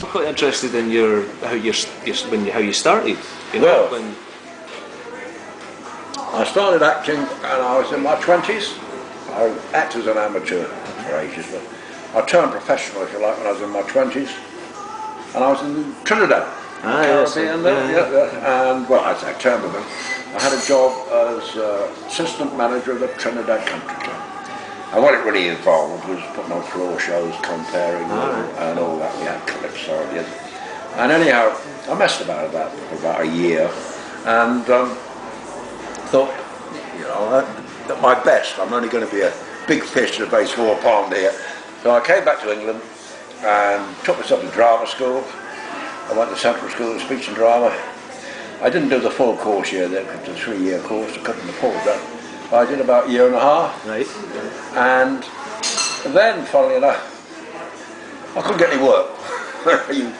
I'm quite interested in how you started. You know, Well, when I started acting when I was in my 20s. I acted as an amateur for ages, but I turned professional, if you like, when I was in my 20s. And I was in Trinidad, Caribbean, and well, I turned with them. I had a job as assistant manager of the Trinidad Country Club. And what it really involved was putting on floor shows, comparing and all that. We had calypso, yes. And anyhow, I messed about that for about a year, and thought, you know, at my best, I'm only going to be a big fish in a very small pond here. So I came back to England and took myself to drama school. I went to Central School of Speech and Drama. I didn't do the full course year there, it was a 3-year course, I couldn't afford that. I did about a year and a half. right, And then, funnily enough, I couldn't get any work.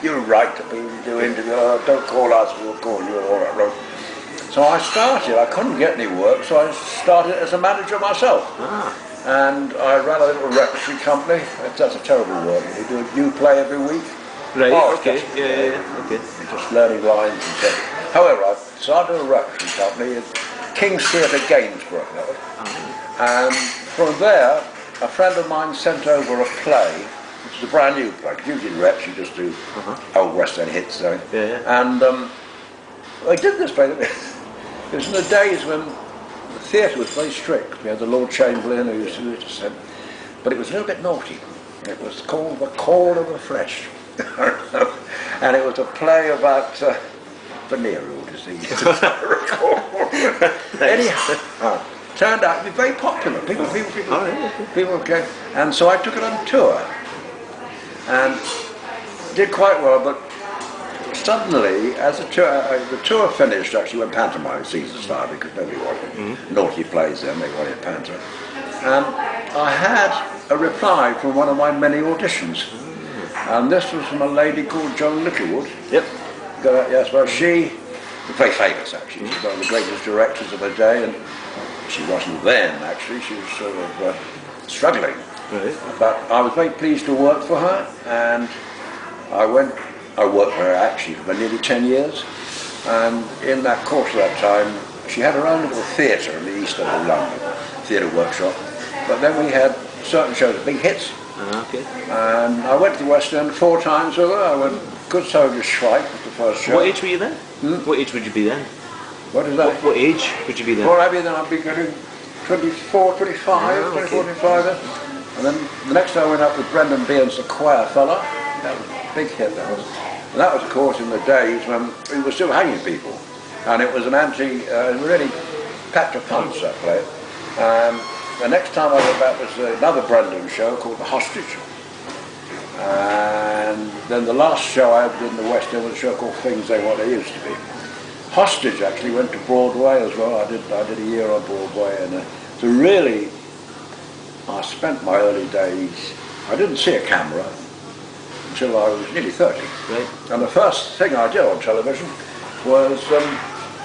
You're right to be doing interviews, don't call us, we'll call you, all that rubbish. So I couldn't get any work, so I started as a manager myself. And I ran a little repertory company. That's a terrible word. We do a new play every week. right, okay, okay. Just learning lines and stuff. However, I started a repertory company at King's Theatre, Gainsborough. And from there, a friend of mine sent over a play, which is a brand new play. Usually in reps, you just do old West End hits. And I did this play. It was in the days when the theatre was very strict. We had the Lord Chamberlain who used to say, but it was a little bit naughty. It was called The Call of the Flesh. And it was a play about venereal disease, as I recall. Anyhow, turned out to be very popular. People came. And so I took it on tour. And did quite well, but suddenly, as the tour finished, actually when pantomime season started, because nobody wanted naughty plays then, they wanted pantomime. And I had a reply from one of my many auditions. And this was from a lady called Joan Littlewood. Yep. Yes, well, she was very famous actually. She was one of the greatest directors of her day, and she wasn't then actually. She was sort of struggling. Right. But I was very pleased to work for her, and I worked for her actually for nearly 10 years. And in that course of that time, she had her own little theatre in the east end of London, theatre workshop. But then we had certain shows, big hits. Okay. And I went to the West End 4 times over. I went Good Soldier Shrike was the first show. What age were you then? What age would you be then? What is that? What age would you be then? Well, I'd be getting 24, 25, 24, 25 then. And then the next time I went up with Brendan Behan's The Choir Fella. That was a big hit, that was. And that was, of course, in the days when we were still hanging people. And it was an really packed a punch, that play. The next time I went back was another Brendan show called The Hostage. And then the last show I ever did in the West End was a show called Things They What They Used to Be. Hostage actually went to Broadway as well. I did a year on Broadway, and so really I spent my early days, I didn't see a camera until I was nearly 30. Right. And the first thing I did on television was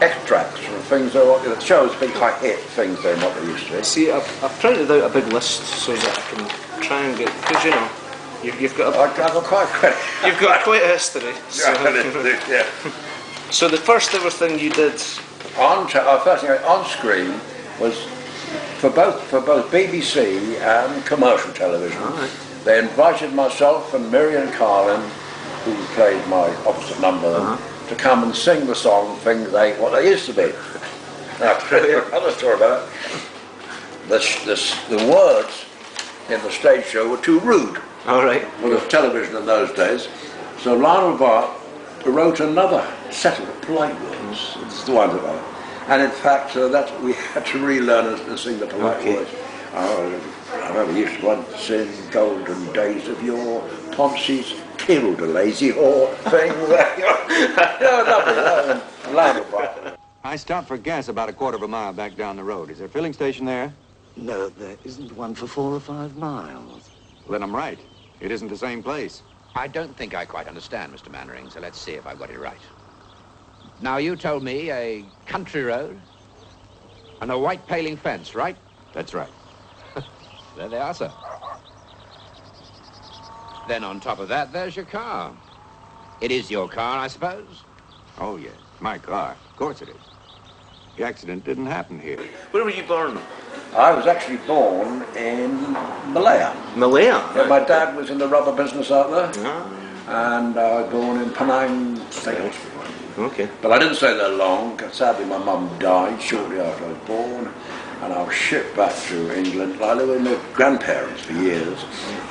extracts from Things They What the shows, big high hit Things They What They Used to Be. See, I've printed out a big list so that I can try and get, because you know, you've got I've got quite credit. You've got quite a history. So, Yeah. So the first ever thing you did First thing on screen was for both BBC and commercial television. Right. They invited myself and Miriam Carlin, who played my opposite number, to come and sing the song Things They What They Used to Be. Now, another story about it. The words in the stage show were too rude for the television in those days. So Lionel Bart wrote another set of polite words. It's the one that and in fact, we had to relearn and sing the polite words. I remember used to once sing Golden Days of Yore, Poncy's killed a lazy whore, things like that. Lionel Bart. I stopped for gas about a quarter of a mile back down the road. Is there a filling station there? No, there isn't one for 4 or 5 miles. Well, then I'm right. It isn't the same place. I don't think I quite understand, Mr. Mannering, so let's see if I've got it right. Now, you told me a country road and a white paling fence, right? That's right. There they are, sir. Then on top of that, there's your car. It is your car, I suppose? Oh, yes. My car. Of course it is. The accident didn't happen here. Where were you born? I was actually born in Malaya. Malaya? Yeah, my dad was in the rubber business out there. Ah, And I was born in Penang State Hospital. okay. But I didn't stay there long, 'cause sadly my mum died shortly after I was born, and I was shipped back to England. I lived with my grandparents for years.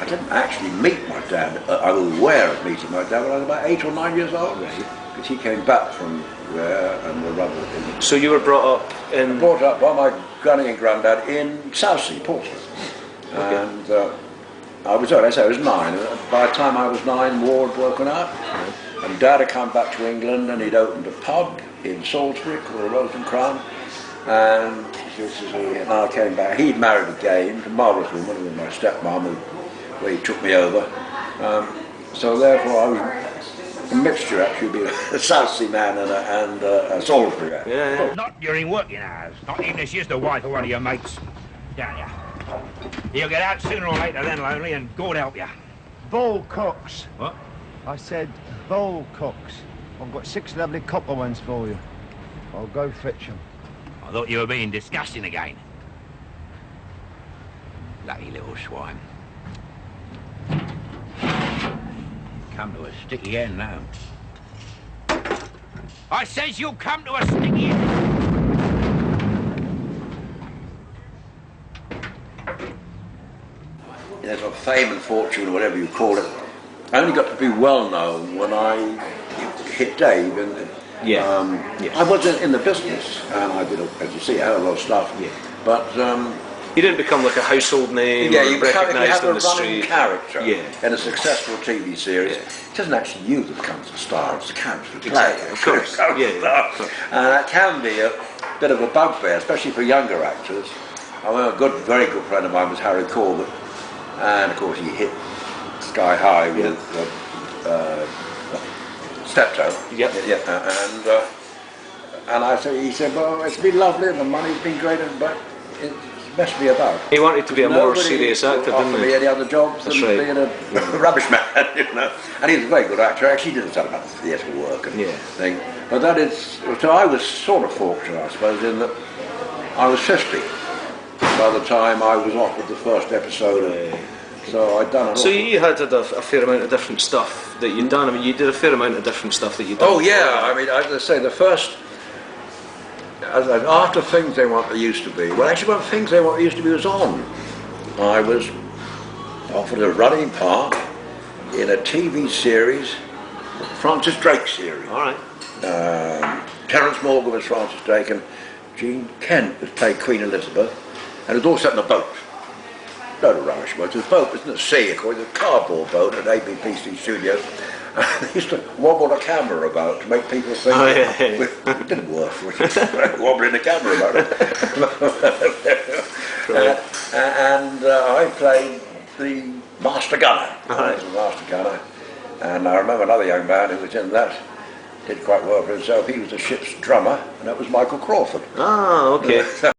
I didn't actually meet my dad. I was aware of meeting my dad when I was about 8 or 9 years old, because he came back from there and the rubber business. So you were brought up in... Brought up by my granny and granddad in Southsea, Portsmouth. Okay. And I was, as I say, I was 9. By the time I was 9, war had broken out. And Dad had come back to England and he'd opened a pub in Salisbury called the Rose and Crown. And I came back. He'd married again, a marvellous woman with my stepmom, where he took me over. So therefore I was a mixture, actually, being a Southsea man and a Salisbury man. Yeah. Not during working hours. Not even if she's the wife of one of your mates. Down ya. You'll get out sooner or later then, Lonely, and God help you. Ballcocks. What? I said Ballcocks. I've got 6 lovely copper ones for you. I'll go fetch them. I thought you were being disgusting again. Lucky little swine. Come to a sticky end now. I says you'll come to a sticky end. There's a fame and fortune, or whatever you call it. I only got to be well known when I hit Dave. And I wasn't in the business, and I did, as you see, a hell of a lot of stuff. Yeah. But You didn't become like a household name yeah, or you have recognised a in the running street. character Yeah. in a successful TV series. Yeah. It isn't actually you that becomes the star; it's the character you play. Exactly, of course. Yeah, of course. And that can be a bit of a bugbear, especially for younger actors. I mean, a very good friend of mine was Harry Corbett, and of course he hit sky high with Steptoe. Yep. Yeah, and he said, well, it's been lovely and the money's been great, but it's messed me about. He wanted to be a more Nobody serious actor, offered didn't me he? any other jobs than That's right. being a rubbish man, you know. And he was a very good actor. Actually, he did a lot of theatre work and thing. But that is, so I was sort of fortunate, I suppose, in that I was 50 by the time I was offered the first episode. So I'd done a lot. So you had a fair amount of different stuff that you'd done. I mean, you did a fair amount of different stuff that you'd done. Oh yeah, I mean, as I say, the first, after Things They Want They Used to Be, well actually when Things They Want They Used to Be was on, I was offered a running part in a TV series, Francis Drake series. All right. Terence Morgan was Francis Drake and Jean Kent was played Queen Elizabeth, and it was all set in a boat. Load of rubbish boats. It was a boat, it wasn't a sea, of course, it was a cardboard boat at ABPC Studios. And they used to wobble a camera about to make people think it didn't work. Wobbling the camera about it. And I played the master gunner. I was the master gunner. And I remember another young man who was in that. Did quite well for himself. He was the ship's drummer, and that was Michael Crawford. Ah, okay.